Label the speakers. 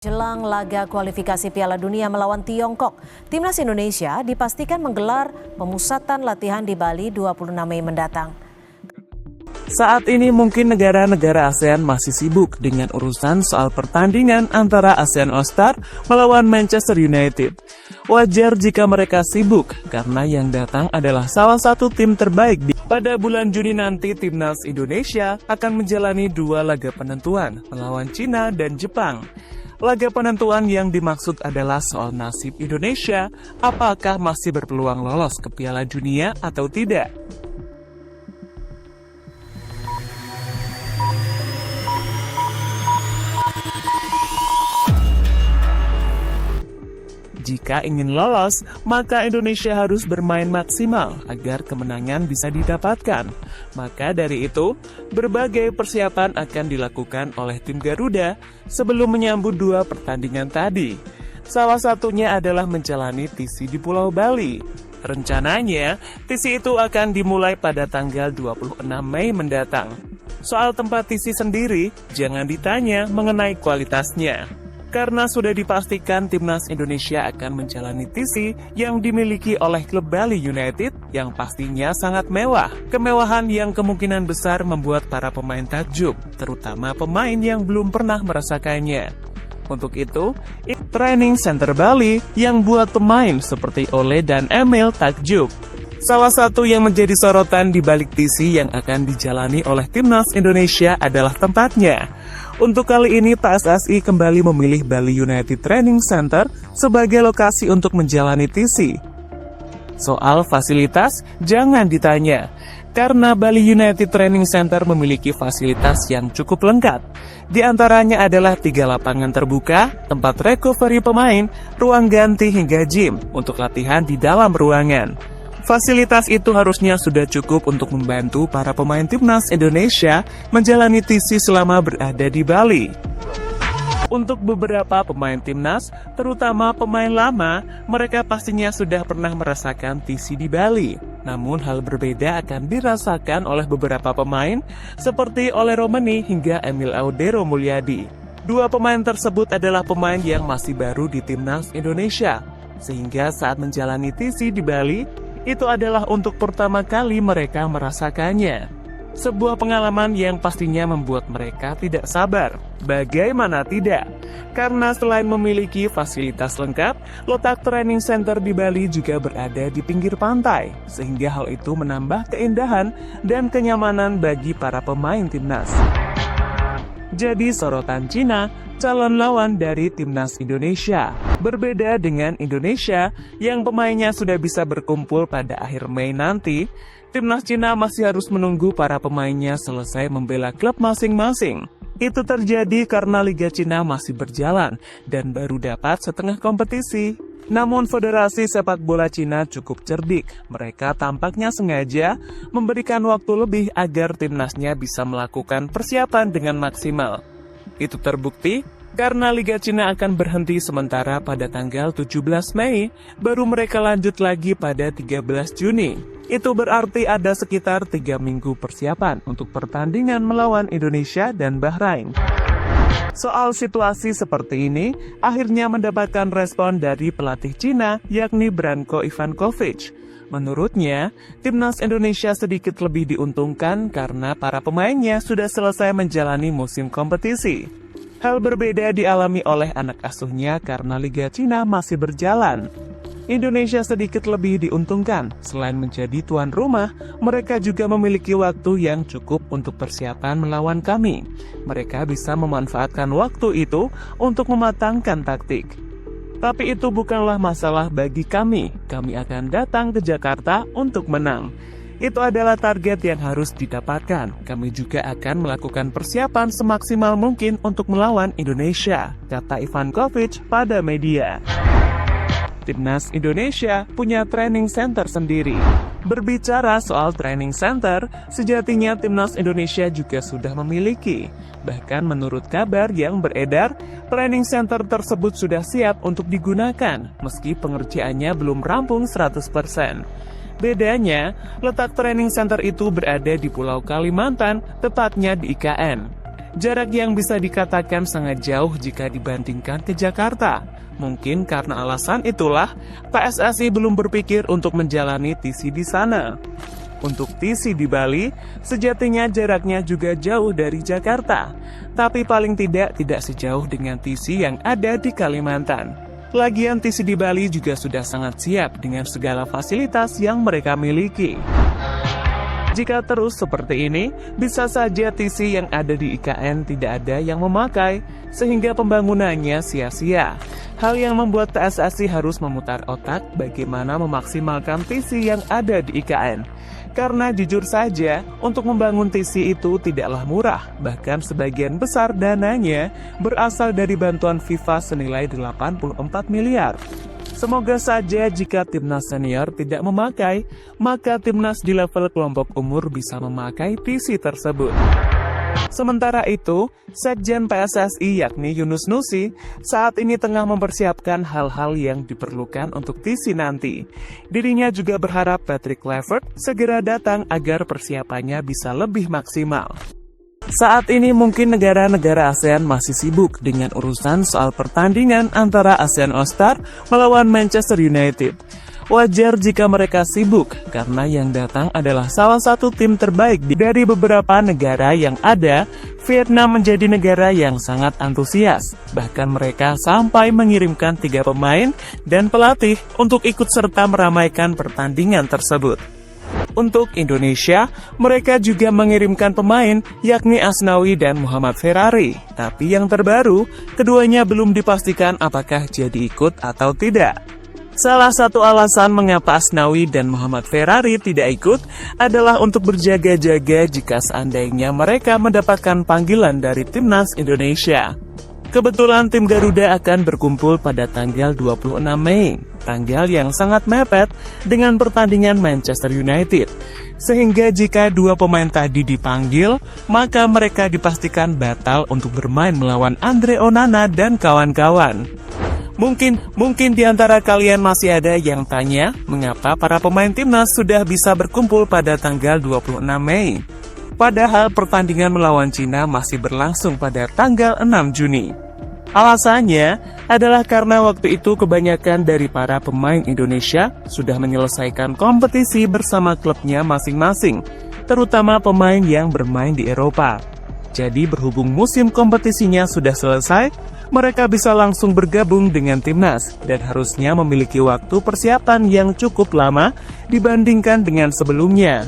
Speaker 1: Jelang laga kualifikasi Piala Dunia melawan Tiongkok, Timnas Indonesia dipastikan menggelar pemusatan latihan di Bali 26 Mei mendatang.
Speaker 2: Saat ini mungkin negara-negara ASEAN masih sibuk dengan urusan soal pertandingan antara ASEAN All-Star melawan Manchester United. Wajar jika mereka sibuk, karena yang datang adalah salah satu tim terbaik. Pada bulan Juni nanti, Timnas Indonesia akan menjalani 2 laga penentuan melawan Cina dan Jepang. Laga penentuan yang dimaksud adalah soal nasib Indonesia, apakah masih berpeluang lolos ke Piala Dunia atau tidak. Jika ingin lolos, maka Indonesia harus bermain maksimal agar kemenangan bisa didapatkan. Maka dari itu, berbagai persiapan akan dilakukan oleh tim Garuda sebelum menyambut 2 pertandingan tadi. Salah satunya adalah menjalani TC di Pulau Bali. Rencananya, TC itu akan dimulai pada tanggal 26 Mei mendatang. Soal tempat TC sendiri, jangan ditanya mengenai kualitasnya. Karena sudah dipastikan Timnas Indonesia akan menjalani TC yang dimiliki oleh klub Bali United yang pastinya sangat mewah. Kemewahan yang kemungkinan besar membuat para pemain takjub, terutama pemain yang belum pernah merasakannya. Untuk itu, Training Center Bali yang buat pemain seperti Ole dan Emil takjub. Salah satu yang menjadi sorotan di balik TC yang akan dijalani oleh Timnas Indonesia adalah tempatnya. Untuk kali ini, PSSI kembali memilih Bali United Training Center sebagai lokasi untuk menjalani TC. Soal fasilitas, jangan ditanya, karena Bali United Training Center memiliki fasilitas yang cukup lengkap. Di antaranya adalah 3 lapangan terbuka, tempat recovery pemain, ruang ganti hingga gym untuk latihan di dalam ruangan. Fasilitas itu harusnya sudah cukup untuk membantu para pemain Timnas Indonesia menjalani TC selama berada di Bali. Untuk beberapa pemain Timnas, terutama pemain lama, mereka pastinya sudah pernah merasakan TC di Bali. Namun hal berbeda akan dirasakan oleh beberapa pemain, seperti Ole Romani hingga Emil Audero Mulyadi. 2 pemain tersebut adalah pemain yang masih baru di Timnas Indonesia, sehingga saat menjalani TC di Bali, itu adalah untuk pertama kali mereka merasakannya. Sebuah pengalaman yang pastinya membuat mereka tidak sabar. Bagaimana tidak? Karena selain memiliki fasilitas lengkap, letak training center di Bali juga berada di pinggir pantai, sehingga hal itu menambah keindahan dan kenyamanan bagi para pemain timnas. Jadi sorotan Cina, calon lawan dari Timnas Indonesia. Berbeda dengan Indonesia, yang pemainnya sudah bisa berkumpul pada akhir Mei nanti, Timnas Cina masih harus menunggu para pemainnya selesai membela klub masing-masing. Itu terjadi karena Liga Cina masih berjalan, dan baru dapat setengah kompetisi. Namun Federasi Sepak Bola Cina cukup cerdik. Mereka tampaknya sengaja memberikan waktu lebih agar timnasnya bisa melakukan persiapan dengan maksimal. Itu terbukti karena Liga Cina akan berhenti sementara pada tanggal 17 Mei, baru mereka lanjut lagi pada 13 Juni. Itu berarti ada sekitar 3 minggu persiapan untuk pertandingan melawan Indonesia dan Bahrain. Soal situasi seperti ini, akhirnya mendapatkan respon dari pelatih Cina, yakni Branko Ivankovic. Menurutnya, Timnas Indonesia sedikit lebih diuntungkan karena para pemainnya sudah selesai menjalani musim kompetisi. Hal berbeda dialami oleh anak asuhnya karena Liga Cina masih berjalan. Indonesia sedikit lebih diuntungkan. Selain menjadi tuan rumah, mereka juga memiliki waktu yang cukup untuk persiapan melawan kami. Mereka bisa memanfaatkan waktu itu untuk mematangkan taktik. Tapi itu bukanlah masalah bagi kami. Kami akan datang ke Jakarta untuk menang. Itu adalah target yang harus didapatkan. Kami juga akan melakukan persiapan semaksimal mungkin untuk melawan Indonesia, kata Ivankovic pada media. Timnas Indonesia punya training center sendiri. Berbicara soal training center, sejatinya Timnas Indonesia juga sudah memiliki. Bahkan menurut kabar yang beredar, training center tersebut sudah siap untuk digunakan, meski pengerjaannya belum rampung 100%. Bedanya, letak training center itu berada di Pulau Kalimantan, tepatnya di IKN. Jarak yang bisa dikatakan sangat jauh jika dibandingkan ke Jakarta. Mungkin karena alasan itulah, PSSI belum berpikir untuk menjalani TC di sana. Untuk TC di Bali, sejatinya jaraknya juga jauh dari Jakarta, tapi paling tidak sejauh dengan TC yang ada di Kalimantan. Lagian TC di Bali juga sudah sangat siap dengan segala fasilitas yang mereka miliki. Jika terus seperti ini, bisa saja TC yang ada di IKN tidak ada yang memakai, sehingga pembangunannya sia-sia. Hal yang membuat PSSI harus memutar otak bagaimana memaksimalkan TC yang ada di IKN. Karena jujur saja, untuk membangun TC itu tidaklah murah, bahkan sebagian besar dananya berasal dari bantuan FIFA senilai 84 miliar. Semoga saja jika timnas senior tidak memakai, maka timnas di level kelompok umur bisa memakai TC tersebut. Sementara itu, Sekjen PSSI yakni Yunus Nusi saat ini tengah mempersiapkan hal-hal yang diperlukan untuk TC nanti. Dirinya juga berharap Patrick Kluivert segera datang agar persiapannya bisa lebih maksimal. Saat ini mungkin negara-negara ASEAN masih sibuk dengan urusan soal pertandingan antara ASEAN All-Star melawan Manchester United. Wajar jika mereka sibuk, karena yang datang adalah salah satu tim terbaik dari beberapa negara yang ada. Vietnam menjadi negara yang sangat antusias. Bahkan mereka sampai mengirimkan 3 pemain dan pelatih untuk ikut serta meramaikan pertandingan tersebut. Untuk Indonesia, mereka juga mengirimkan pemain yakni Asnawi dan Muhammad Ferrari. Tapi yang terbaru, keduanya belum dipastikan apakah jadi ikut atau tidak. Salah satu alasan mengapa Asnawi dan Muhammad Ferrari tidak ikut adalah untuk berjaga-jaga jika seandainya mereka mendapatkan panggilan dari timnas Indonesia. Kebetulan tim Garuda akan berkumpul pada tanggal 26 Mei, tanggal yang sangat mepet dengan pertandingan Manchester United. Sehingga jika 2 pemain tadi dipanggil, maka mereka dipastikan batal untuk bermain melawan Andre Onana dan kawan-kawan. Mungkin di antara kalian masih ada yang tanya, mengapa para pemain timnas sudah bisa berkumpul pada tanggal 26 Mei? Padahal pertandingan melawan Cina masih berlangsung pada tanggal 6 Juni. Alasannya adalah karena waktu itu kebanyakan dari para pemain Indonesia sudah menyelesaikan kompetisi bersama klubnya masing-masing, terutama pemain yang bermain di Eropa. Jadi berhubung musim kompetisinya sudah selesai, mereka bisa langsung bergabung dengan timnas dan harusnya memiliki waktu persiapan yang cukup lama dibandingkan dengan sebelumnya.